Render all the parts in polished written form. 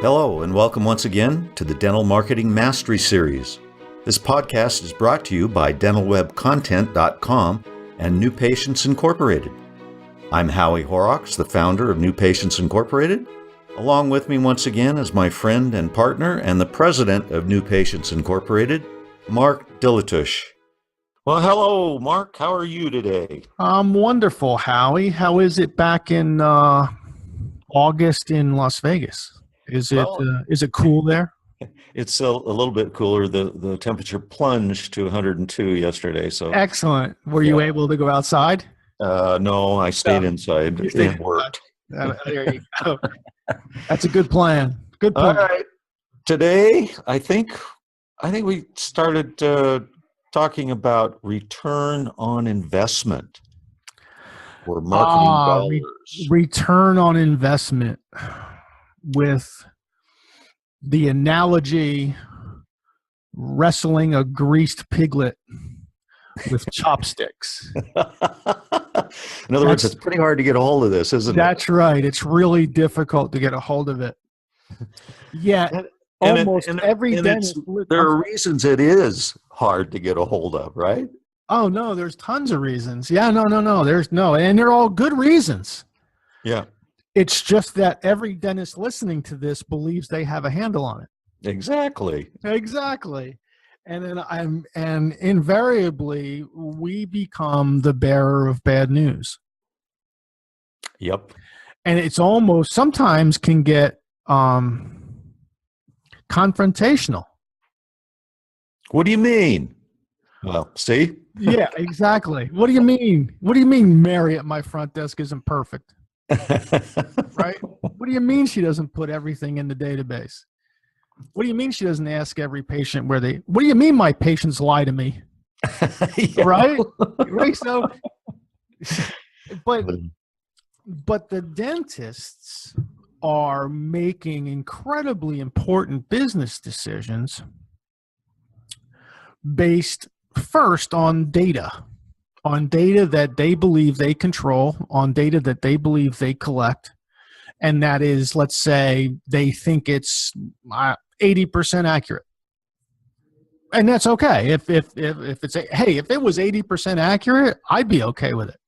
Hello, and welcome once again to the Dental Marketing Mastery Series. This podcast is brought to you by dentalwebcontent.com and New Patients Incorporated. I'm Howie Horrocks, the founder of New Patients Incorporated. Along with me once again is my friend and partner and the president of New Patients Incorporated, Mark Dilatush. Well, hello, Mark. How are you today? I'm wonderful, Howie. How is it back in August in Las Vegas? Is it cool there? It's a little bit cooler. The temperature plunged to 102 yesterday. So excellent. Were you able to go outside? No, I stayed inside. It worked. There you go. That's a good plan. Good plan. All right. Today, I think we started talking about return on investment or marketing dollars. Return on investment, with the analogy wrestling a greased piglet with chopsticks. In other words, it's pretty hard to get a hold of this, isn't it? That's right. It's really difficult to get a hold of it. Yeah. Every dentist. There are reasons it is hard to get a hold of, right? Oh, no, there's tons of reasons. Yeah, no. And they're all good reasons. Yeah. It's just that every dentist listening to this believes they have a handle on it. Exactly. And then invariably we become the bearer of bad news. Yep. And it's almost sometimes can get confrontational. What do you mean? Well, see? Yeah, exactly. What do you mean? What do you mean Mary at my front desk isn't perfect? Right? What do you mean she doesn't put everything in the database? What do you mean she doesn't ask every patient what do you mean my patients lie to me? Yeah. Right? So, but the dentists are making incredibly important business decisions based first on data that they believe they control, on data that they believe they collect. And that is, let's say they think it's 80% accurate. And that's okay. If it was 80% accurate, I'd be okay with it.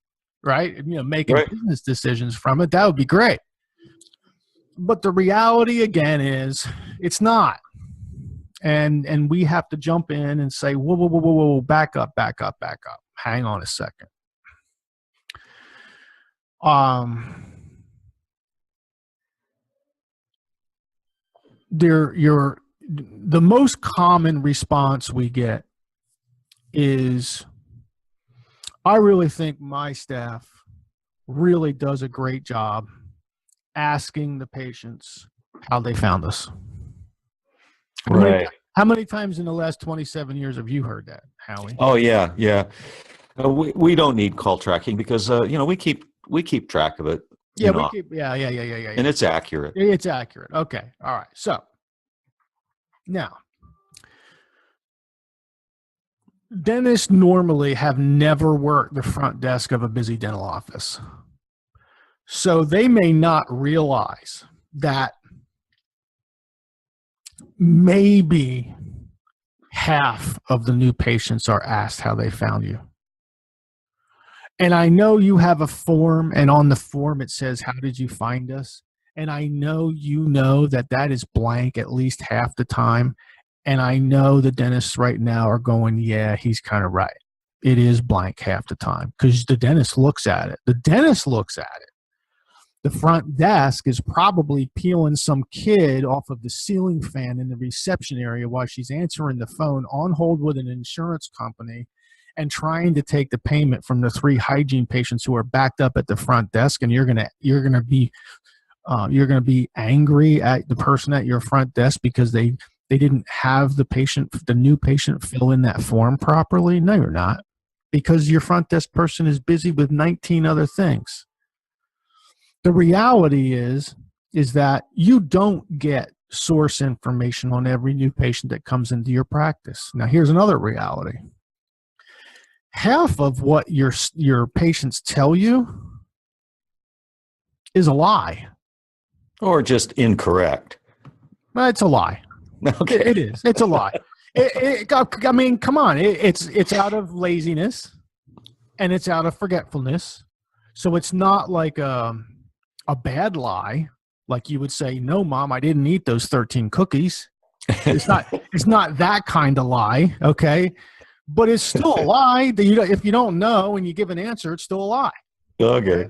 Right? Making business decisions from it, that would be great. But the reality again is it's not. And we have to jump in and say, whoa, back up. Hang on a second. The most common response we get is, I really think my staff really does a great job asking the patients how they found us. Right. How many times in the last 27 years have you heard that, Howie? Oh, yeah. We don't need call tracking because we keep track of it. Yeah, And it's accurate. It's accurate. Okay. All right. So now, dentists normally have never worked the front desk of a busy dental office. So they may not realize that maybe half of the new patients are asked how they found you. And I know you have a form, and on the form it says, how did you find us? And I know that is blank at least half the time. And I know the dentists right now are going, yeah, he's kind of right. It is blank half the time because the dentist looks at it. The front desk is probably peeling some kid off of the ceiling fan in the reception area while she's answering the phone on hold with an insurance company and trying to take the payment from the 3 hygiene patients who are backed up at the front desk. And you're gonna be angry at the person at your front desk because they didn't have the new patient fill in that form properly. No, you're not, because your front desk person is busy with 19 other things. The reality is that you don't get source information on every new patient that comes into your practice. Now, here's another reality. Half of what your patients tell you is a lie. Or just incorrect. Well, it's a lie. Okay. It is. It's a lie. I mean, come on. It's out of laziness and it's out of forgetfulness. So it's not like a bad lie. Like you would say, no, Mom, I didn't eat those 13 cookies. It's not that kind of lie. Okay. But it's still a lie that if you don't know and you give an answer, it's still a lie. Okay.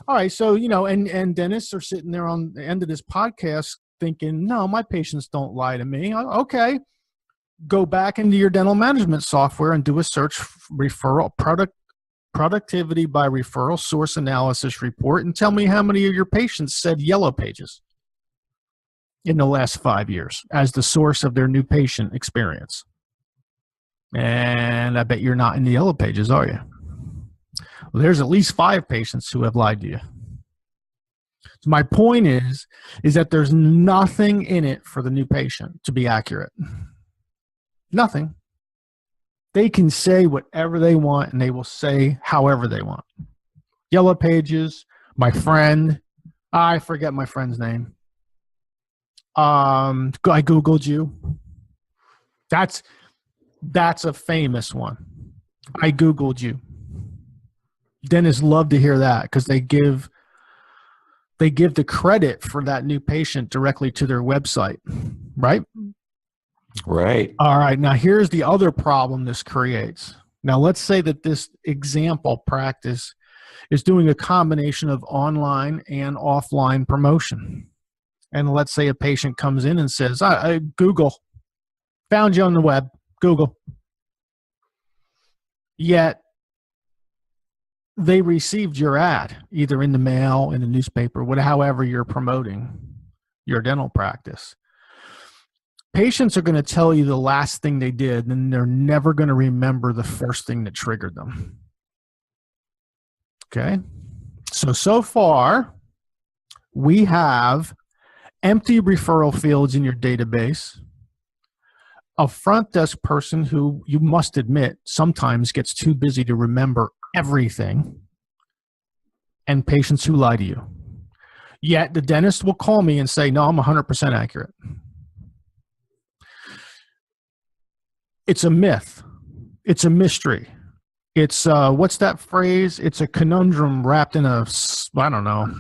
All right. So, and dentists are sitting there on the end of this podcast thinking, no, my patients don't lie to me. Okay. Go back into your dental management software and do a search referral productivity by referral source analysis report and tell me how many of your patients said Yellow Pages in the last 5 years as the source of their new patient experience. And I bet you're not in the Yellow Pages, are you? Well, there's at least 5 patients who have lied to you. So my point is that there's nothing in it for the new patient to be accurate. Nothing. They can say whatever they want, and they will say however they want. Yellow Pages, my friend, I forget my friend's name. I Googled you. That's a famous one. I Googled you. Dentists love to hear that because they give the credit for that new patient directly to their website, right? Right. All right. Now, here's the other problem this creates. Now, let's say that this example practice is doing a combination of online and offline promotion. And let's say a patient comes in and says, I Google, found you on the web, Google. Yet, they received your ad, either in the mail, in the newspaper, however you're promoting your dental practice. Patients are going to tell you the last thing they did, and they're never going to remember the first thing that triggered them. Okay? So far, we have empty referral fields in your database, a front desk person who you must admit sometimes gets too busy to remember everything, and patients who lie to you. Yet the dentist will call me and say, no, I'm 100% accurate. It's a myth. It's a mystery. It's what's that phrase? It's a conundrum wrapped in a, I don't know,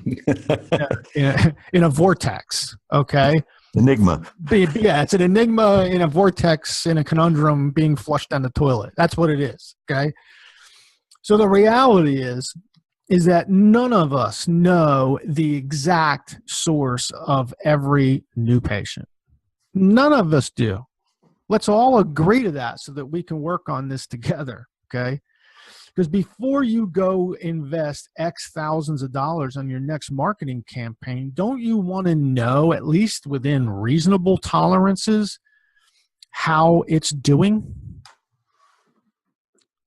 in a vortex. Okay. Enigma. Yeah, it's an enigma in a vortex in a conundrum being flushed down the toilet. That's what it is. Okay. So the reality is that none of us know the exact source of every new patient. None of us do. Let's all agree to that so that we can work on this together, okay? Because before you go invest X thousands of dollars on your next marketing campaign, don't you want to know, at least within reasonable tolerances, how it's doing?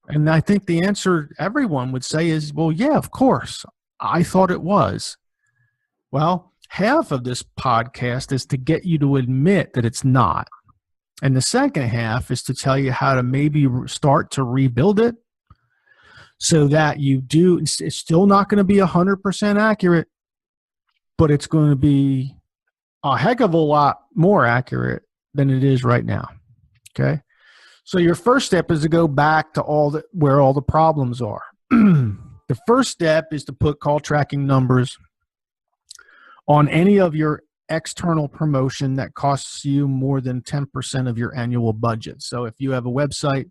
And I think the answer everyone would say is, well, yeah, of course. I thought it was. Well, half of this podcast is to get you to admit that it's not. And the second half is to tell you how to maybe start to rebuild it so that you do. It's still not going to be 100% accurate, but it's going to be a heck of a lot more accurate than it is right now. Okay. So your first step is to go back to where all the problems are. The first step is to put call tracking numbers on any of your external promotion that costs you more than 10% of your annual budget. So if you have a website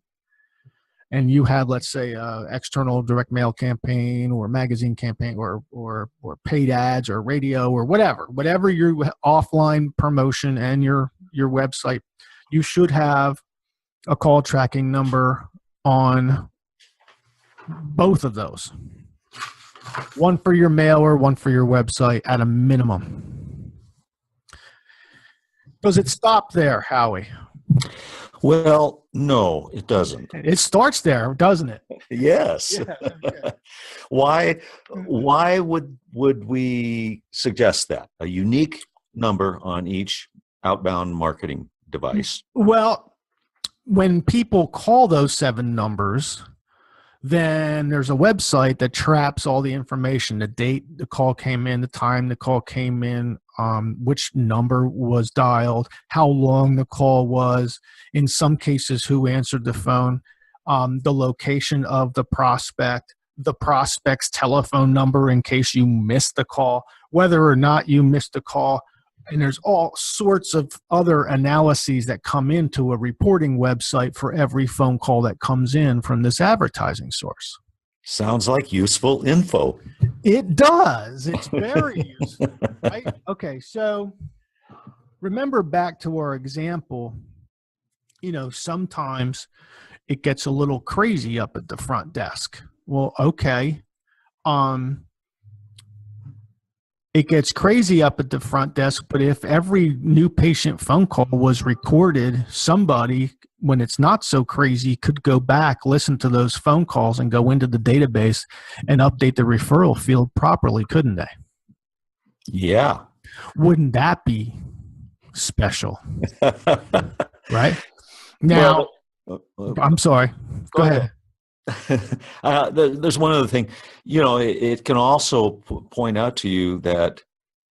and you have, let's say, an external direct mail campaign or magazine campaign or paid ads or radio or whatever your offline promotion and your website, you should have a call tracking number on both of those. One for your mailer, one for your website at a minimum. Does it stop there, Howie? Well, no, it doesn't. It starts there, doesn't it? Yes. Yeah, okay. Why would we suggest that? A unique number on each outbound marketing device? Well, when people call those 7 numbers, then there's a website that traps all the information, the date the call came in, the time the call came in, which number was dialed, how long the call was, in some cases, who answered the phone, the location of the prospect, the prospect's telephone number in case you missed the call, whether or not you missed the call. And there's all sorts of other analyses that come into a reporting website for every phone call that comes in from this advertising source. Sounds like useful info. It does. It's very useful, right? Okay, so remember back to our example, sometimes it gets a little crazy up at the front desk. Well, okay. It gets crazy up at the front desk, but if every new patient phone call was recorded, somebody, when it's not so crazy, could go back, listen to those phone calls, and go into the database and update the referral field properly, couldn't they? Yeah. Wouldn't that be special? Right? Now, I'm sorry. Go ahead. There's one other thing, it can also point out to you that,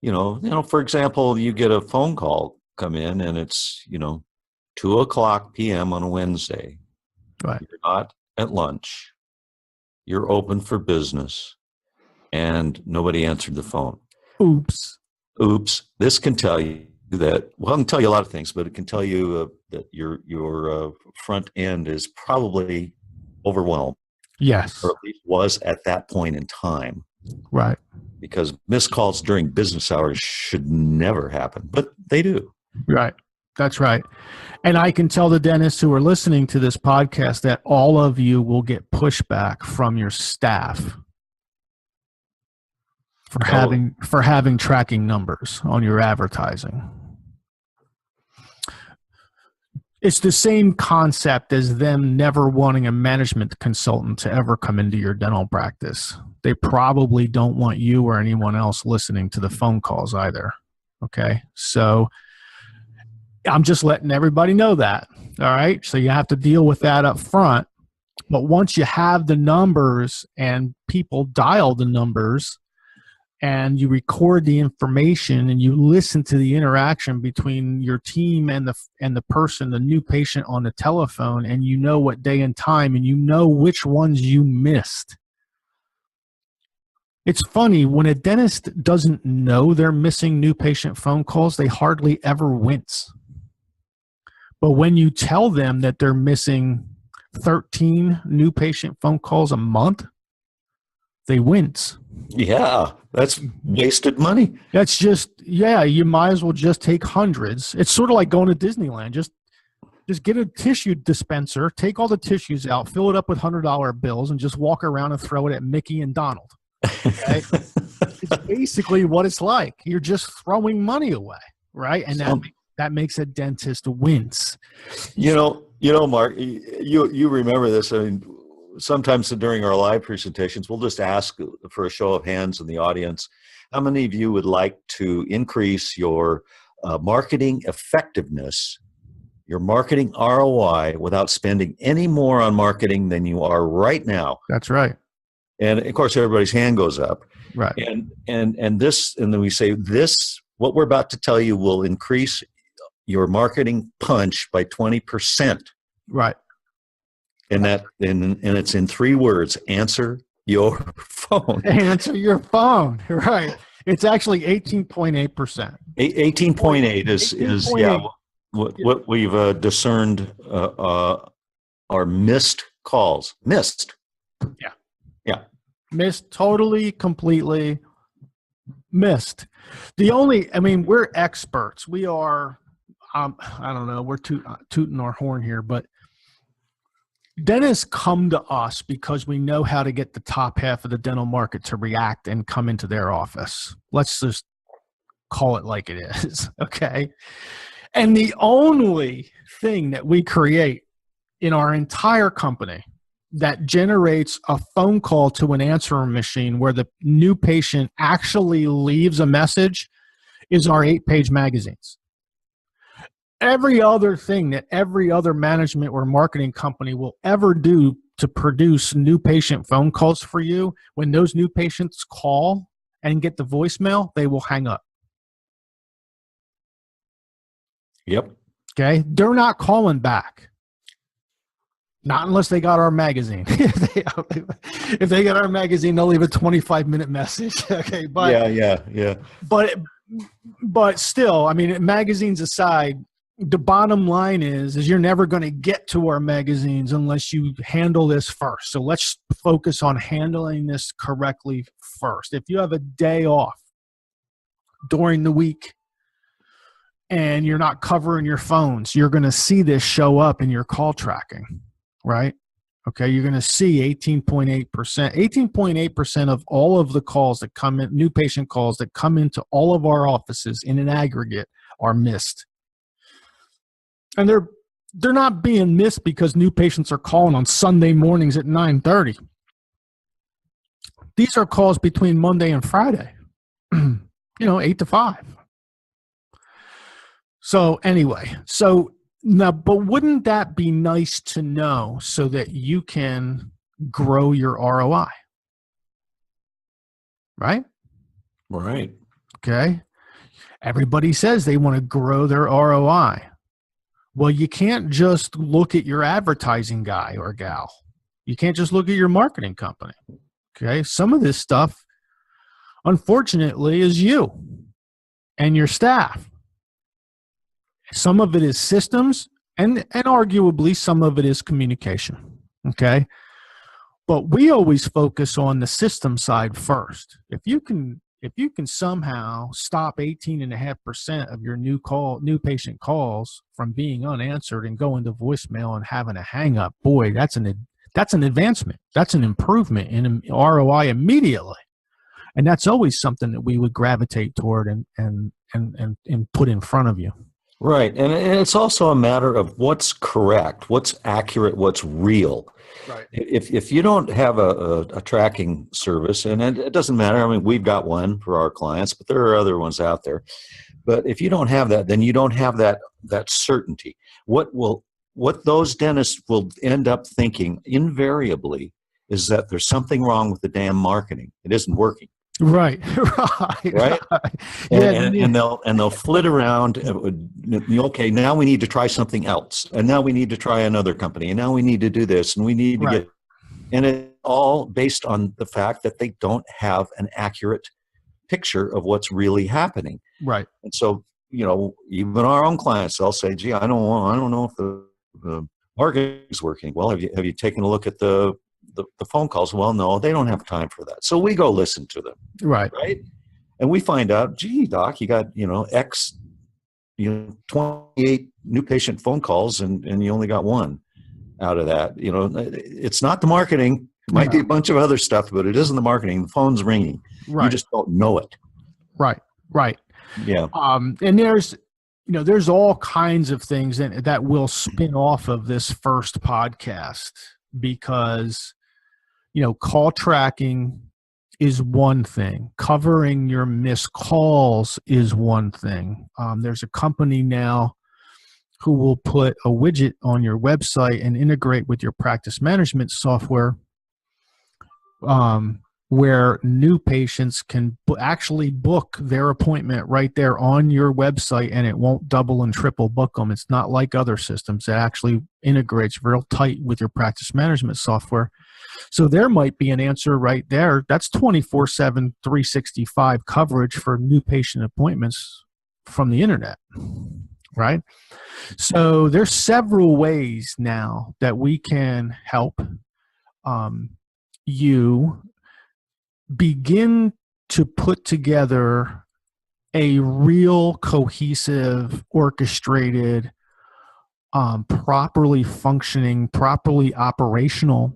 for example, you get a phone call come in and it's, 2:00 p.m. on a Wednesday. Right. You're not at lunch. You're open for business and nobody answered the phone. Oops. This can tell you that, well, it can tell you a lot of things, but it can tell you that your front end is probably overwhelmed. Yes. Or at least was at that point in time. Right. Because missed calls during business hours should never happen, but they do. Right. That's right. And I can tell the dentists who are listening to this podcast that all of you will get pushback from your staff for having tracking numbers on your advertising. It's the same concept as them never wanting a management consultant to ever come into your dental practice. They probably don't want you or anyone else listening to the phone calls either. Okay. So I'm just letting everybody know that. All right. So you have to deal with that up front. But once you have the numbers and people dial the numbers, and you record the information and you listen to the interaction between your team and the person, the new patient on the telephone, and you know what day and time, and you know which ones you missed. It's funny, when a dentist doesn't know they're missing new patient phone calls, they hardly ever wince. But when you tell them that they're missing 13 new patient phone calls a month, they wince. Yeah, that's wasted money. That's just, you might as well just take hundreds. It's sort of like going to Disneyland. Just get a tissue dispenser, take all the tissues out, fill it up with $100 bills, and just walk around and throw it at Mickey and Donald. Okay? It's basically what it's like. You're just throwing money away, right? And that makes a dentist wince. Mark, you remember this. I mean, sometimes during our live presentations, we'll just ask for a show of hands in the audience. How many of you would like to increase your marketing effectiveness, your marketing ROI, without spending any more on marketing than you are right now? That's right. And of course, everybody's hand goes up. Right. And then we say, this, what we're about to tell you, will increase your marketing punch by 20%. Right. And it's in 3 words: answer your phone. Answer your phone. Right. It's actually 18.8%. 18.8 is what we've discerned are missed calls. Missed. Yeah. Yeah. Missed, totally, completely missed. We're experts. We are, I don't know, we're tooting our horn here, but dentists come to us because we know how to get the top half of the dental market to react and come into their office. Let's just call it like it is, okay? And the only thing that we create in our entire company that generates a phone call to an answering machine where the new patient actually leaves a message is our 8-page magazines. Every other thing that every other management or marketing company will ever do to produce new patient phone calls for you, when those new patients call and get the voicemail, they will hang up. Yep. Okay. They're not calling back. Not unless they got our magazine. If they got our magazine, they'll leave a 25-minute message. Okay. Yeah. But still, I mean, magazines aside, the bottom line is you're never going to get to our magazines unless you handle this first. So let's focus on handling this correctly first. If you have a day off during the week and you're not covering your phones, you're going to see this show up in your call tracking, right? Okay, you're going to see 18.8%. 18.8% of all of the calls that come in, new patient calls that come into all of our offices in an aggregate, are missed. And they're not being missed because new patients are calling on Sunday mornings at 9:30. These are calls between Monday and Friday, 8 to 5. So anyway, now, but wouldn't that be nice to know so that you can grow your ROI? Right? Right. Okay. Everybody says they want to grow their ROI. Well, you can't just look at your advertising guy or gal. You can't just look at your marketing company. Okay. Some of this stuff, unfortunately, is you and your staff. Some of it is systems, and arguably some of it is communication. Okay. But we always focus on the system side first. If you can somehow stop 18.5% of your new patient calls from being unanswered and going to voicemail and having a hang up, boy, that's an advancement. That's an improvement in ROI immediately. And that's always something that we would gravitate toward and put in front of you. Right. And it's also a matter of what's correct, what's accurate, what's real. Right. If you don't have a tracking service, and it doesn't matter, I mean, we've got one for our clients, but there are other ones out there. But if you don't have that, then you don't have that certainty. What those dentists will end up thinking invariably is that there's something wrong with the damn marketing. It isn't working. Right. Right. And they'll flit around. Okay, now we need to try something else, and now we need to try another company, and now we need to do this, and we need to get. And it's all based on the fact that they don't have an accurate picture of what's really happening. Right. And so, even our own clients, they'll say, "Gee, I don't know if the marketing is working." Well, have you taken a look at the phone calls? Well, no, they don't have time for that. So we go listen to them. Right. And we find out, gee, doc, you got, X, 28 new patient phone calls and you only got one out of that. It's not the marketing. It might be a bunch of other stuff, but it isn't the marketing. The phone's ringing. Right. You just don't know it. Right. Yeah. And there's all kinds of things that will spin off of this first podcast, because call tracking is one thing. Covering your missed calls is one thing. There's a company now who will put a widget on your website and integrate with your practice management software, where new patients can actually book their appointment right there on your website, and it won't double and triple book them. It's not like other systems. It actually integrates real tight with your practice management software. So there might be an answer right there. That's 24/7, 365 coverage for new patient appointments from the internet, right? So there's several ways now that we can help you begin to put together a real cohesive, orchestrated, properly functioning, properly operational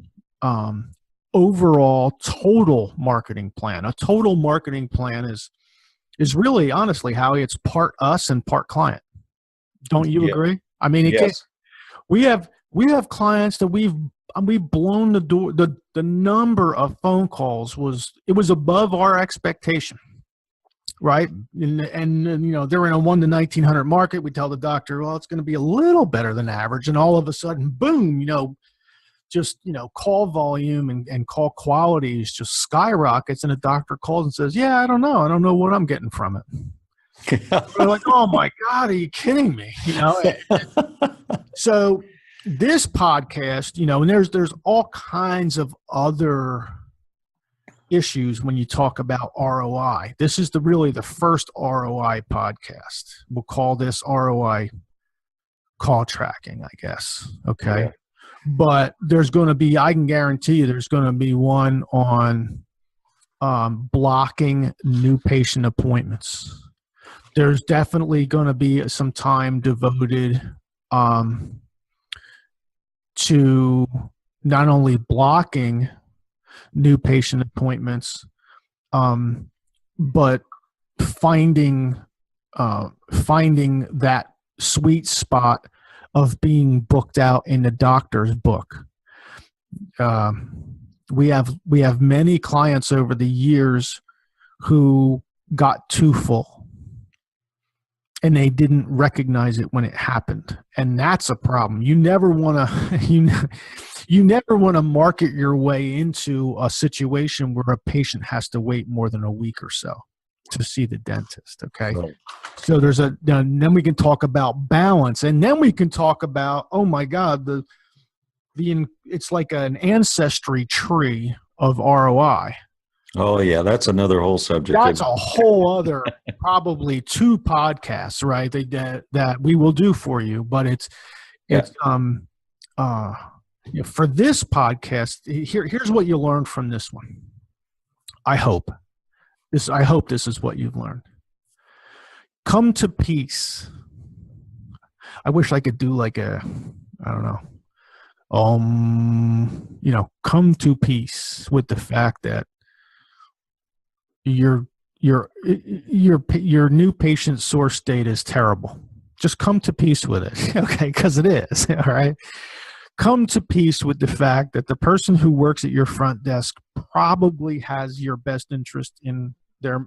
overall total marketing plan. A total marketing plan is really, honestly, Howie, it's part us and part client. Don't you agree? I mean, yes. We have clients that we've blown the door. The number of phone calls was above our expectation, right? And they're in a 1 to 1900 market. We tell the doctor, well, it's going to be a little better than average, and all of a sudden, boom, call volume and call quality just skyrockets, and a doctor calls and says, yeah, I don't know what I'm getting from it. They're like, oh my God, are you kidding me? So this podcast, and there's all kinds of other issues when you talk about ROI. This is really the first ROI podcast. We'll call this ROI call tracking, I guess. Okay. Yeah. But there's going to be, I can guarantee you there's going to be one on blocking new patient appointments. There's definitely going to be some time devoted to not only blocking new patient appointments, but finding that sweet spot of being booked out in the doctor's book. We have many clients over the years who got too full and they didn't recognize it when it happened, and that's a problem. You never want to you never want to market your way into a situation where a patient has to wait more than a week or so to see the dentist. Okay. Right. So then we can talk about balance, and then we can talk about, oh my God, it's like an ancestry tree of ROI. Oh yeah, that's another whole subject. That's a whole other probably 2 podcasts, right? That we will do for you, but for this podcast, here's what you learned from this one. I hope this is what you've learned. Come to peace. I wish I could do like I don't know. Come to peace with the fact that your new patient source data is terrible. Just come to peace with it, okay? Because it is, all right? Come to peace with the fact that the person who works at your front desk probably has your best interest in their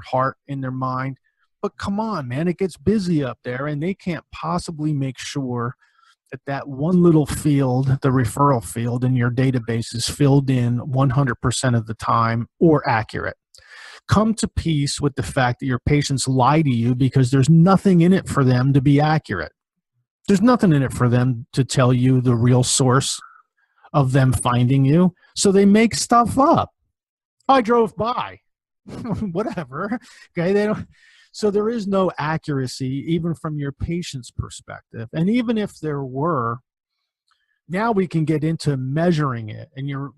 heart, in their mind. But come on, man, it gets busy up there, and they can't possibly make sure that one little field, the referral field in your database, is filled in 100% of the time or accurate. Come to peace with the fact that your patients lie to you because there's nothing in it for them to be accurate. There's nothing in it for them to tell you the real source of them finding you. So they make stuff up. I drove by. Whatever. Okay. So there is no accuracy even from your patient's perspective. And even if there were, now we can get into measuring it, and you're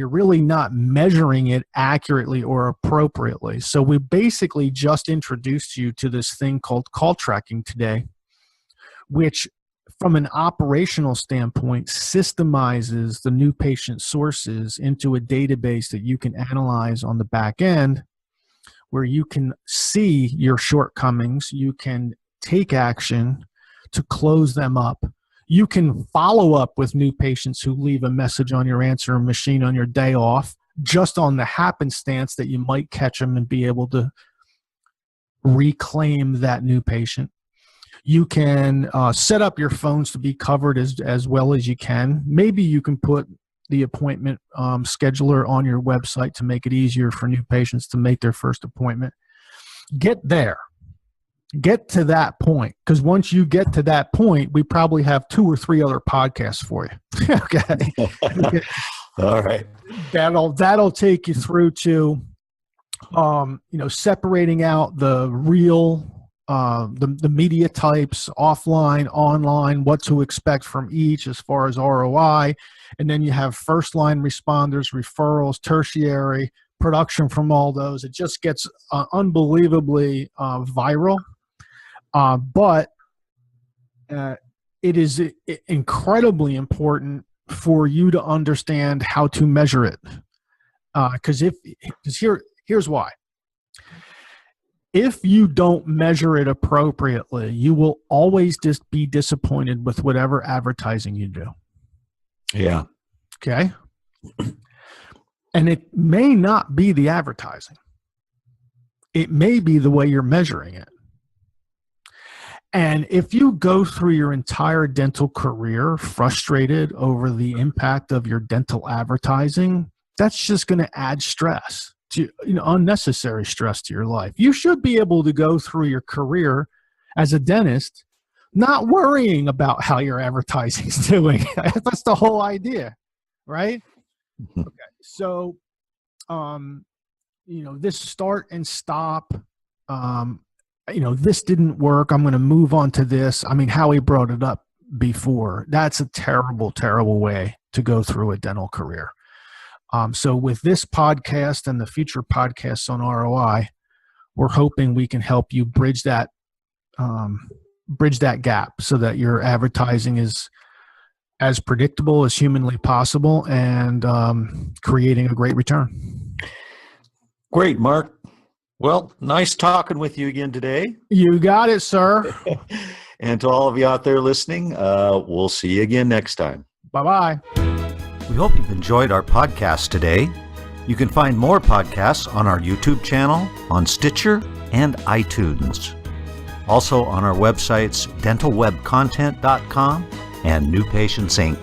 really not measuring it accurately or appropriately. So we basically just introduced you to this thing called call tracking today, which from an operational standpoint systemizes the new patient sources into a database that you can analyze on the back end, where you can see your shortcomings, you can take action to close them up. You can follow up with new patients who leave a message on your answering machine on your day off, just on the happenstance that you might catch them and be able to reclaim that new patient. You can set up your phones to be covered as well as you can. Maybe you can put the appointment scheduler on your website to make it easier for new patients to make their first appointment. Get there. Get to that point, because once you get to that point, we probably have 2 or 3 other podcasts for you. Okay. All right. That'll take you through to separating out the real the media types, offline, online, what to expect from each as far as ROI, and then you have first line responders, referrals, tertiary, production from all those. It just gets unbelievably viral. But it is incredibly important for you to understand how to measure it. Because here's why. If you don't measure it appropriately, you will always just be disappointed with whatever advertising you do. Yeah. Okay. And it may not be the advertising. It may be the way you're measuring it. And if you go through your entire dental career frustrated over the impact of your dental advertising, that's just going to add stress to unnecessary stress to your life. You should be able to go through your career as a dentist not worrying about how your advertising is doing. That's the whole idea, right? Okay. So, this start and stop, this didn't work, I'm going to move on to this. I mean, Howie brought it up before. That's a terrible, terrible way to go through a dental career. So with this podcast and the future podcasts on ROI, we're hoping we can help you bridge that gap so that your advertising is as predictable as humanly possible and creating a great return. Great, Mark. Well, nice talking with you again today. You got it, sir. And to all of you out there listening, we'll see you again next time. Bye-bye. We hope you've enjoyed our podcast today. You can find more podcasts on our YouTube channel, on Stitcher, and iTunes. Also on our websites, dentalwebcontent.com and New Patients Inc.